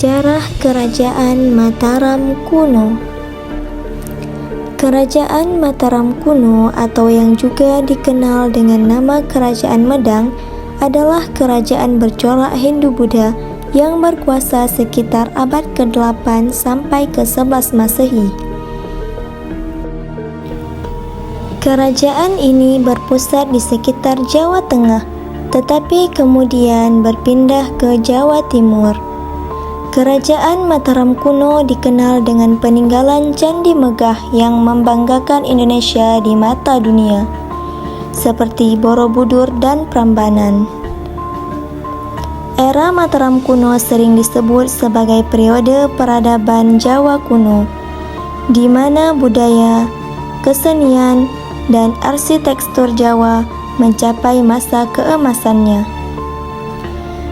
Sejarah Kerajaan Mataram Kuno. Kerajaan Mataram kuno atau yang juga dikenal dengan nama Kerajaan Medang adalah kerajaan bercorak Hindu-Buddha yang berkuasa sekitar abad ke-8 sampai ke-11 Masehi. Kerajaan ini berpusat di sekitar Jawa Tengah, tetapi kemudian berpindah ke Jawa Timur. Kerajaan Mataram kuno dikenal dengan peninggalan candi megah yang membanggakan Indonesia di mata dunia, seperti Borobudur dan Prambanan. Era Mataram kuno sering disebut sebagai periode peradaban Jawa kuno, di mana budaya, kesenian, dan arsitektur Jawa mencapai masa keemasannya.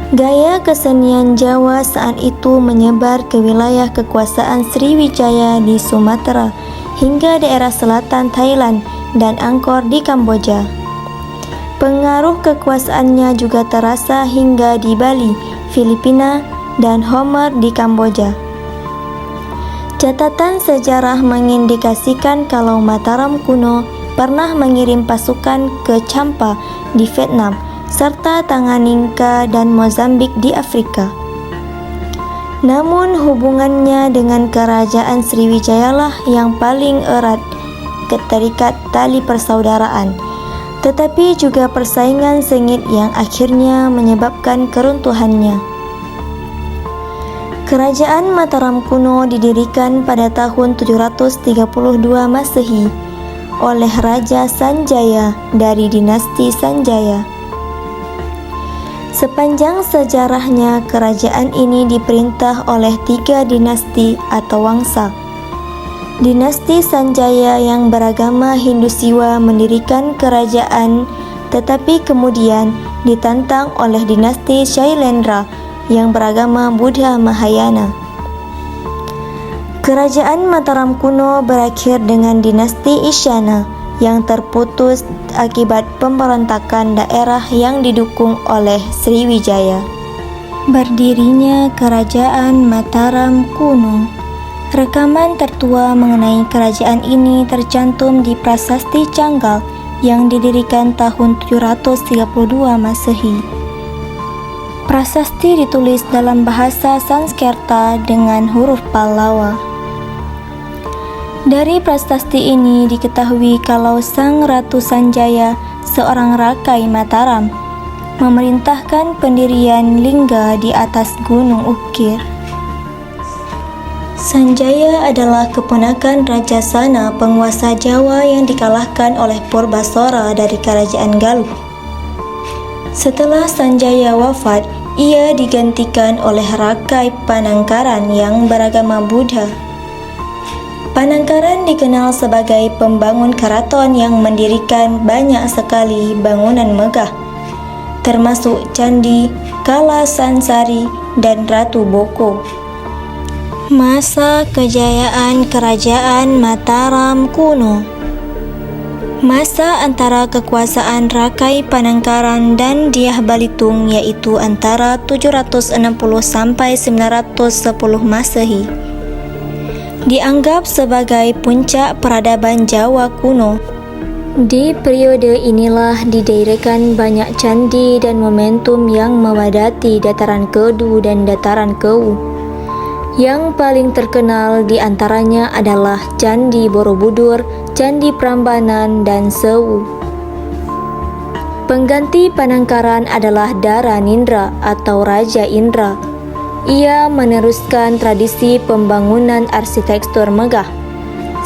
Gaya kesenian Jawa saat itu menyebar ke wilayah kekuasaan Sriwijaya di Sumatera hingga daerah selatan Thailand dan Angkor di Kamboja. Pengaruh kekuasaannya juga terasa hingga di Bali, Filipina, dan Homer di Kamboja. Catatan sejarah mengindikasikan kalau Mataram kuno pernah mengirim pasukan ke Champa di Vietnam serta Tanganyika dan Mozambik di Afrika. Namun hubungannya dengan kerajaan Sriwijayalah yang paling erat keterikat tali persaudaraan, tetapi juga persaingan sengit yang akhirnya menyebabkan keruntuhannya. Kerajaan Mataram kuno didirikan pada tahun 732 Masehi oleh Raja Sanjaya dari dinasti Sanjaya. Sepanjang sejarahnya, kerajaan ini diperintah oleh 3 dinasti atau wangsa. Dinasti Sanjaya yang beragama Hindu Siwa mendirikan kerajaan, tetapi kemudian ditantang oleh dinasti Shailendra yang beragama Buddha Mahayana. Kerajaan Mataram kuno berakhir dengan dinasti Isyana yang terputus akibat pemberontakan daerah yang didukung oleh Sriwijaya. Berdirinya Kerajaan Mataram kuno. Rekaman tertua mengenai kerajaan ini tercantum di Prasasti Canggal yang didirikan tahun 732 Masehi. Prasasti ditulis dalam bahasa Sanskerta dengan huruf Pallawa. Dari prasasti ini diketahui kalau Sang Ratu Sanjaya, seorang rakai Mataram, memerintahkan pendirian lingga di atas Gunung Ukir. Sanjaya adalah keponakan Raja Sana, penguasa Jawa yang dikalahkan oleh Purbasara dari Kerajaan Galuh. Setelah Sanjaya wafat, ia digantikan oleh Rakai Panangkaran yang beragama Buddha. Panangkaran dikenal sebagai pembangun keraton yang mendirikan banyak sekali bangunan megah, termasuk Candi Kalasansari dan Ratu Boko. Masa kejayaan Kerajaan Mataram kuno. Masa antara kekuasaan Rakai Panangkaran dan Dyah Balitung yaitu antara 760 sampai 910 Masehi. Dianggap sebagai puncak peradaban Jawa kuno. Di periode inilah didirikan banyak candi dan momentum yang memadati dataran Kedu dan dataran Kewu. Yang paling terkenal di antaranya adalah Candi Borobudur, Candi Prambanan, dan Sewu. Pengganti Panangkaran adalah Dara Nindra atau Raja Indra. Ia meneruskan tradisi pembangunan arsitektur megah.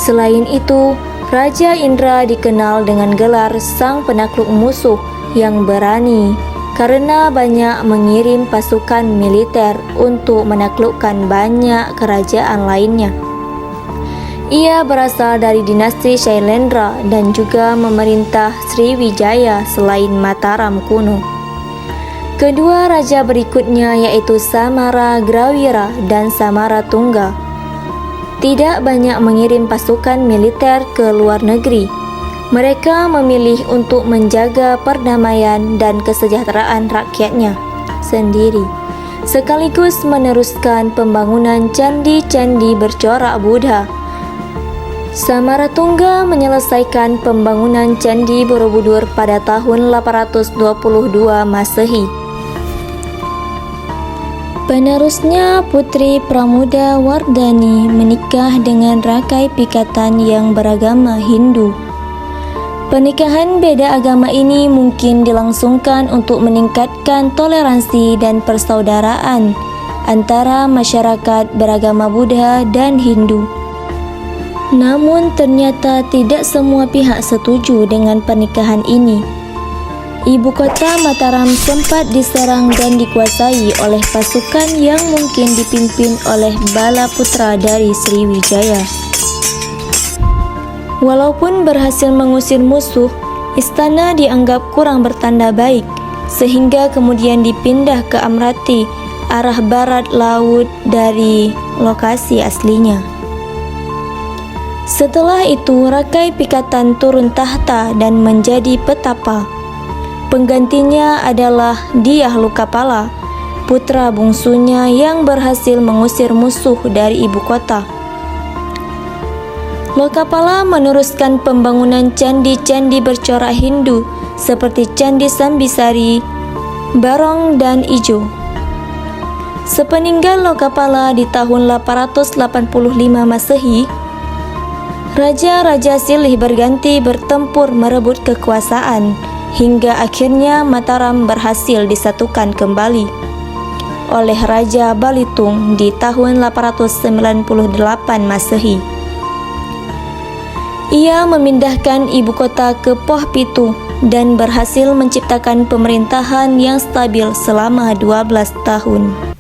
Selain itu, Raja Indra dikenal dengan gelar Sang Penakluk Musuh yang berani karena banyak mengirim pasukan militer untuk menaklukkan banyak kerajaan lainnya. Ia berasal dari dinasti Shailendra dan juga memerintah Sriwijaya selain Mataram kuno. Kedua raja berikutnya yaitu Samara Grawira dan Samara Tungga tidak banyak mengirim pasukan militer ke luar negeri. Mereka memilih untuk menjaga perdamaian dan kesejahteraan rakyatnya sendiri. sekaligus meneruskan pembangunan candi-candi bercorak Buddha. Samaratungga menyelesaikan pembangunan Candi Borobudur pada tahun 822 Masehi. Penerusnya Putri Pramuda Wardani menikah dengan rakai pikatan yang beragama Hindu. Pernikahan beda agama ini mungkin dilangsungkan untuk meningkatkan toleransi dan persaudaraan antara masyarakat beragama Buddha dan Hindu. Namun ternyata tidak semua pihak setuju dengan pernikahan ini. Ibu kota Mataram sempat diserang dan dikuasai oleh pasukan yang mungkin dipimpin oleh bala putra dari Sriwijaya. Walaupun berhasil mengusir musuh, istana dianggap kurang bertanda baik, sehingga kemudian dipindah ke Amrati, arah barat laut dari lokasi aslinya. Setelah itu, rakai pikatan turun tahta dan menjadi petapa. Penggantinya adalah Dyah Lokapala, putra bungsunya yang berhasil mengusir musuh dari ibu kota. Lokapala meneruskan pembangunan candi-candi bercorak Hindu seperti Candi Sambisari, Barong, dan Ijo. Sepeninggal Lokapala di tahun 885 Masehi, Raja-raja silih berganti bertempur merebut kekuasaan hingga akhirnya Mataram berhasil disatukan kembali oleh Raja Balitung di tahun 898 Masehi. Ia memindahkan ibu kota ke Poh Pitu dan berhasil menciptakan pemerintahan yang stabil selama 12 tahun.